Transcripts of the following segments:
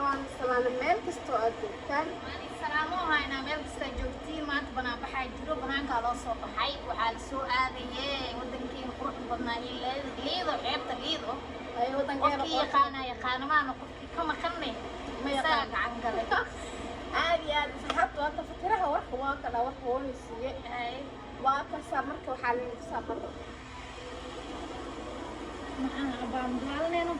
waan salaam meel kasto aad joogtaan salaamo hayna meel kasta joogtiin maanta banaan baxay jiro banaanka loo soo baxay waxa la soo aadayay wadankeen qurux badnaa liido xeebta liido ay wadankeena yaqaana ma qofkii kama qanne ma yaqaan gacan galay aad iyo aad saxabtu waa tafakiraha wax waa kala wax woonaysiye ay waa ka samarka waxa la saabado maxaa baan galneeno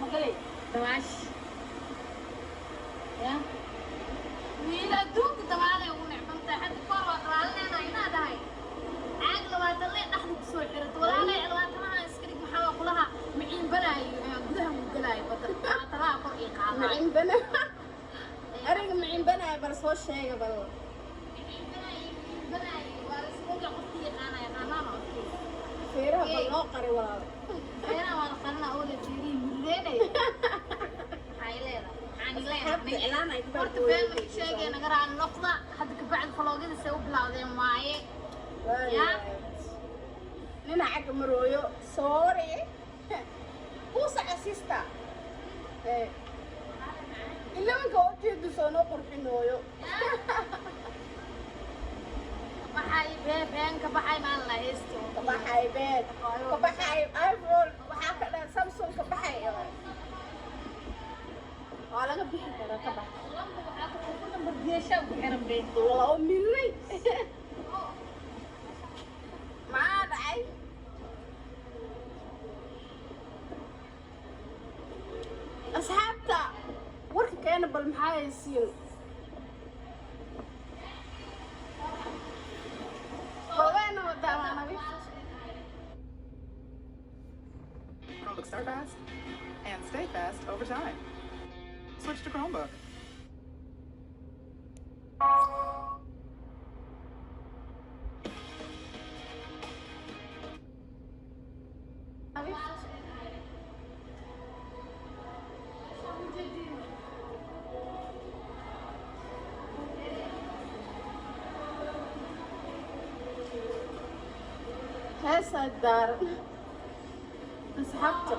magalay dawaash ya wiila duug dawaale ugu necbanta hadda kor waa dawaalneena ina dahay caag labaatan le dhaxdu ku soo xirto walaalahay labaatanaha iskrig maxaa kulaha miciin banaayo gudaha uu galaayo bada taraa kor ii qaada miciin bana ariga miciin banaayo bal soo sheega bal miciin banaayo waa isku qofkii yaqaanaya qanaano feeraha bal loo qari walaal feeraha waa qarna oo la jeedin mudeenay ay leedahay horta family sheegayna garaan noqda hadda ka bacd faloogyada say u bilowdeen waaye nina xagga marooyo sorry buusa asista ilaanka oo jeedo soo noo qurxinooyo baxay been ka baxay maal la heesto ka baxay iPhone waxa ka dhan Samsung ka baxay waa laga bixi karaa ka bax lambu waxa ku number geesha ku xiran been oo milay ma dhacay asxaabta warka keena bal maxaa haysiin hogaana wadaanabi Chromebook start fast and stay fast over time. Switch to Chromebook. هسه الدار اسحبت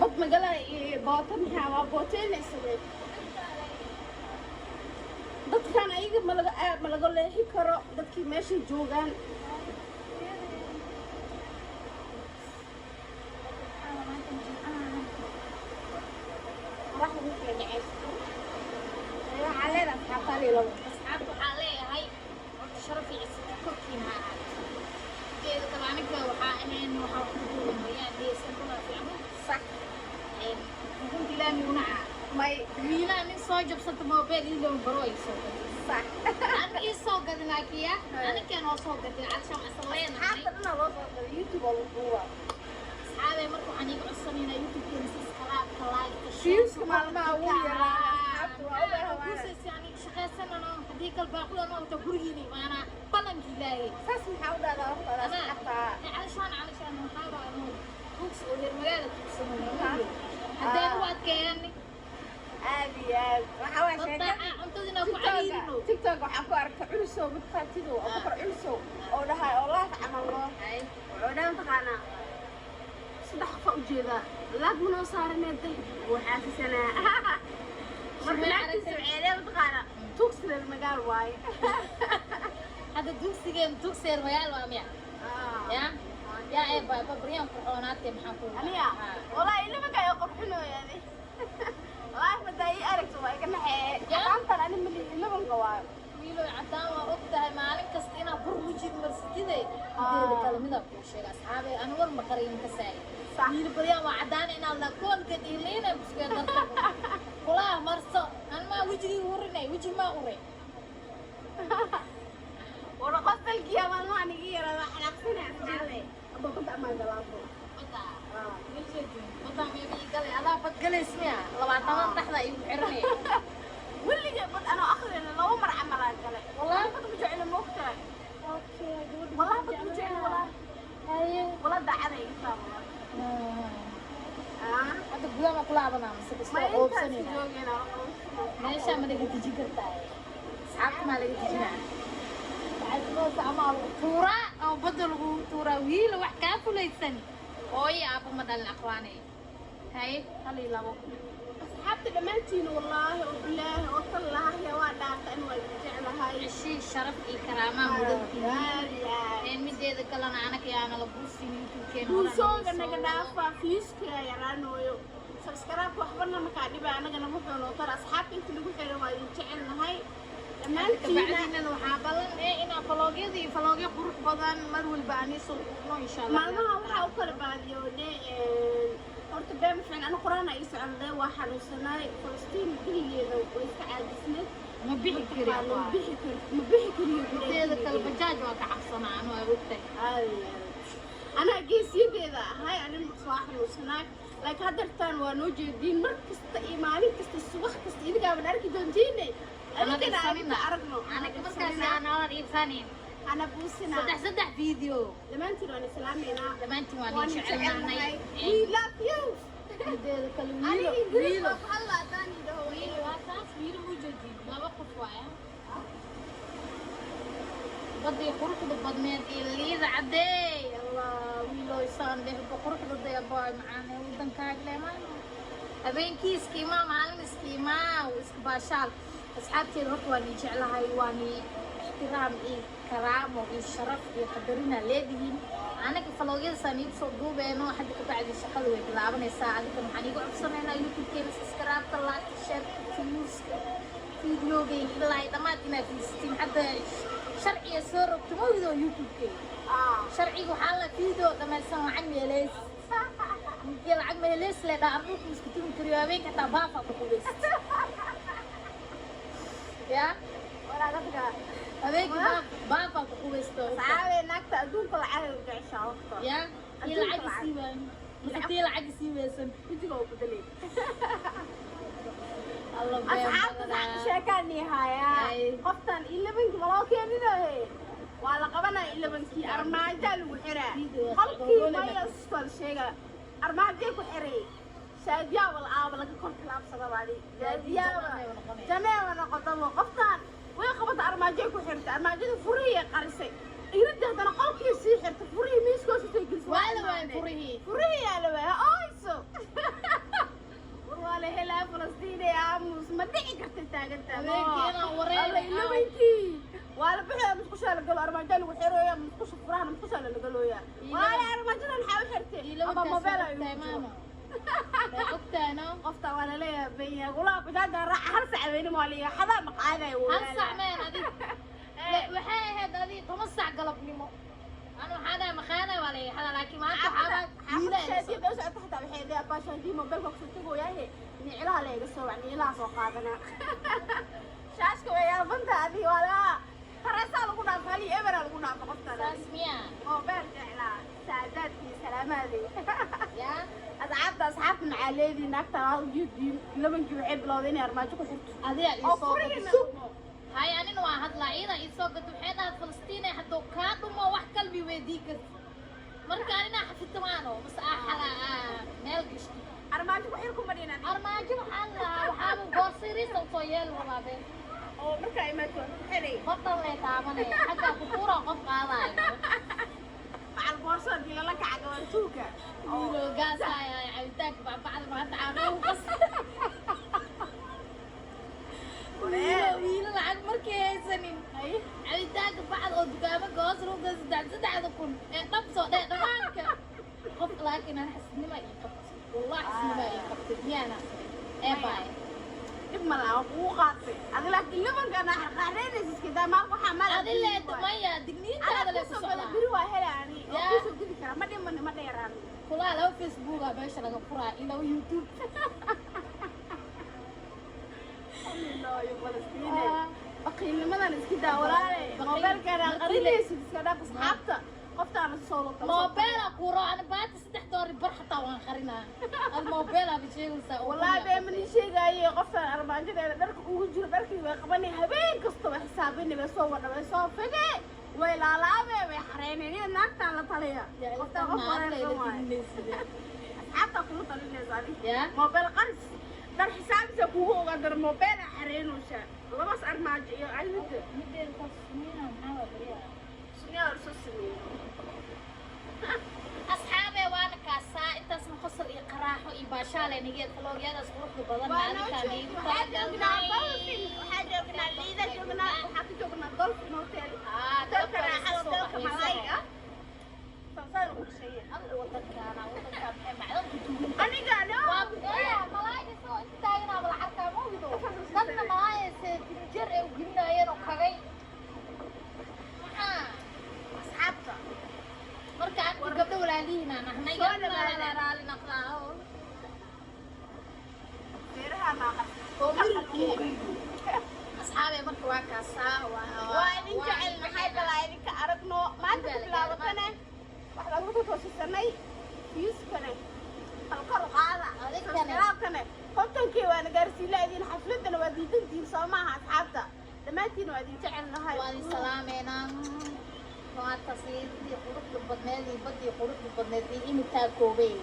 بط مقلا باطن حوا بوتين اسمه dadkan ayaga ma laga leexi karo dadkii meesha joogaan asxaabta waxaa leeyahay horta sharaf iyo cisi korkiina ha geeda kalaaninka waxaa ahayn waxaa ku duuban bayaan deesan kula fiicno sax runta ilaahay unaca may wiilaa nin soo jabsata mobile ii loo baro ay soo gaday sax ana ii soo gadin laakiya aniga noo soo gaday cashan asaleena hadda dhan loo soo gaday YouTube oo duuba asxaabe marka waxaan iga codsanayna YouTube keena si salaadka like views maalmaha ugu yaraa asxaabtu waa u baahan يعني شخصنا هذيك الباقولة نقطة بريني وأنا بلن كلاي saas maxaa u dhahdaa horta أنا asxaabta علشان محاضرة إنه بوكس والمجال تقسمه هذا هو كأني aad iyo aad waxa waa sheekada أنتظرنا كعيرنا TikTok waxaan ku arkay culusow mid qaatido oo kor culusow oo dhahay oo laaf camal loo wuxuu dhahan taqaanaa saddex qof u jeeda laag munoo saaraneeday waxaa fisanaa marka laagtiisa ceedeeda taqaana tugsida magaal waaye هذا دوكسي رويال واميا يا إيه بريان فرحونات محاكو aniga والله إلا ما كان يقرحنوا يعني والله ما داي أركت والله كنا حقانتنا أنا ملي إلا من قوام wiilo cadaan waa ogtahay maalin kasta inaa burmujir marsididay inteeda kale midabkuu sheega asxaabe aan war ma qarayn ka saay wiil baryaan waa cadaan inaa la koolka dhiilayna buskeed darta kulaa marso aan maa wejigii urinay weji maa uray wala qofalkiya ma nigi yara xanaaqsana asxaabe aba kunta ama galaabo wada meebi galay adaa fad galaysmiya 20 dhaxda igu xiranay ولي قد أنا أخذ لو مر عمل قال والله كنت بجعل موقتها والله كنت بجعل والله mise ma kastoo intaas qoobsanayna joogayna meesha ma laga dejin kartaa asxaabta maa laga dejinaa bacadmoota ama lagu tuuraa oo badda lagu tuuraa wiila wax kaa fulaysan hooyo aabba ma dhalin aqwaane haye hal iyo labo asxaabta dhammaantiin wallaahi oo bilaahi oo tallaahi waa dhaarta in waa jeclahay cishii sharaf iyo karaamaa mudantihiin mideeda kalena anaga yaana la buusin youtube-keena buusooga naga dhaafa fiiska yaraanooyo sabskaraabka waxbana makaa dhiba anagana wuxuu noo tara asxaabta inta lagu xiran waa idin jecelnahay dhammaantiina kabacdiina waxaa ballan inaa faloogyada iyo faloogyo qurux badan mar walba ani soo dhugno insha allah maalmaha waxaa u kala baadiyoodhe horta been fiican ana quraan ay socday waa xanuunsanaay Falastiin kaligeeda way iska caajisneed ma bixi kari ma bixi kariyo mideeda kale bajaaj waa ka cabsanaa anu ay ogtahay أنا جيسي كذا هاي أنا مصباح وصناعي لكن هدرتان وانو جدين مركز إيماني كست الصبح كست إذا قابل أركي دونتيني أنا كده أركنو أنا كمان كان أنا إنسانين أنا بوسنا صدح فيديو لما أنت راني سلامينا لما أنت واني شعلنا we love you mideeda kale أنا إنجليز الله تاني ده wiilo waa taas wiilo mu jeedin laba qof waaya badii quruxda badneed iyo liida cadeey allah wiilo isaan dheh quruxda deebaay macaan wadankaaga leemaan habeenkii iskiimaa maalin iskiimaa iska baashaal asxaabteeda horta waan ii jeclahay waan ii ixtiraam iyo karaamo iyo sharaf iyo qadarina leedihiin anaga faloogyada saan iigu soo duubeeno hadda ka bacdi shaqada way bilaabanaysaa adiga maxaan iigu codsanaynaa youtube-keena subscribe-ka like share-ka views-ka videogay ilaa dhammaad inaad fiirsatiin hadda sharciga soo rogto ma wido youtube-keena sharciga waxaa la video dhamaysan lacag meeleys intii lacag meeleys le dhaa arduuku isku tumi kariyo habeenka hataa baafa ku qubaysta ya walaalaha habeenka baafa ku qubaysta saxaabe naagta adduunka lacag u jeceshaa waqta ya tii lacag siiban tii lacag siibaysan wijiga u bedelay الله أصحاب شاكاني هايا قفتان إلا بنكي ملاكي نده وعلى قبنا إلا بنكي أرماجال وحرا خلقي ما يسفل شيئا أرماجال وحرا شاديا والآب لك كنت لاب صدر علي شاديا جميع ونقضم قفتان وين خبط أرماجال وحرا أرماجال فرية قرسي يرد هذا قلقي يسيحر تفريه ميسكو ستيجلس وعلى وين فريه على وين أويسو ولا هلا فلسطين يا عموس ما دعي كرت تاجنت أنا ورينا الله يلويكي ولا بحنا مش على قال أرمجان وحرويا مش فرحنا مش على قالوا يا ولا أرمجان نحاول حرتي أبا ما بلا تماما أختنا قفتا ولا ليه بيا ولا بجد راح هرسع بيني مالي حدا مقعدة ولا هرسع مين هذه وحي هذا هذه تمسع قلب نمو أنا هذا مخانة ولا هذا لكن ما أنت حاول شادي بس تحت بحيدي أباشا دي موبايل وقصتي وياه نعلها ليه قصوا يعني لا سوق هذا شاشك ويا بنت هذه ولا فرسا لقونا فالي إبرة لقونا فقطنا اسميا موبايل جعلا سعادات في سلامة دي يا أصحاب أصحابنا عليه دي نكتة جدي لما نجيب عيب لوذين أرماجك وحرت هذه أفريقيا هاي أنا واحد لعينا يسوق تبحينا فلسطين حتى كادوا ما واحد قلبي ويديك مركاننا حفظت معنا بس أحلى نلقش أرماجك وحيركم مدينة أرماجي محلها وحابو بوصيري سوطيال ولا بين أو مركا إيماتوا حري بطل لي تعمني حتى بطورة قف قاضي مع البورصة دي لك عقوان توكا يقولوا قاسا يا عيتاك بعد ما تعملوا بس ويلا العقل مركي سنين عيتاك بعد قدامك قاصر وقاصر دع كل طبصوا ده دمانك قف لكن أنا حس إني ما يقبض والله حس إني ما يقبض أنا إيه باي إما لا وقاطي أقول لك لمن كان حريري كذا ما هو حمل هذا اللي تمية دقنين هذا اللي تسوق البيروا هلا يعني تسوق كذي كلام ما دي ما ديران كلها لو فيسبوك أبيش لقى فرا إلا يوتيوب الله يا فلسطين بقي لماذا نسكت ولا موبايل كان قريب كذا بس حتى قفت على الصولة موبايل قرا أنا بعد 6 دور برحتة وأنا خرينا الموبايل بشيء وسا والله بيمني شيء جاي قفت أربعة جد درك وجر درك وقبني هبين قصة حسابني بسوى فجأة ولا لا بحريني ناكت على طليا قفت قفت حتى كل طليا زاري موبايل قرص dar xisaabta kugu oga dar mobile xareenaysa labas armaajo iyo ayada mideen ka sumiina maxaa bariya sunyaa soo sameeyo asxaabe waana kaasaa intaas ma qosol iyo qaraaxo iyo baashaale nigeed vlogyadaas quruxda badan maalinkaan iigu talagalnay waxaa joognaa liida joognaa waxaa ka joognaa dolphin hotel dalka raaxada dalka malayga saasaan ugu sheegay wadankaana maxay macdan ku tuurin aniga waa malayga soo istaagna wala xarkaa ma wido dadna malayga se tinjir ay ugelinayeen oo kagay maxaa asxaabta marka aan gabdho walaalihiin aan nahnay gabdho raali naqdaa beeraha naaqas oo milkeeda asxaabe marka waa kaasaa waa idin jecel maxay balaa idinka aragno maanta ku bilaabatane wax lagu toosisanay fiiskane halkar qaada adigkane kontonkii waana gaarsiila idin xafladana waa diidantiin soo maaha asxaabta dhammaantiin waa idin jecel nahay waa idin salaameynaa waa tasiiradii quruxda badneed iyo badii quruxda badneed iyo imitaa koobey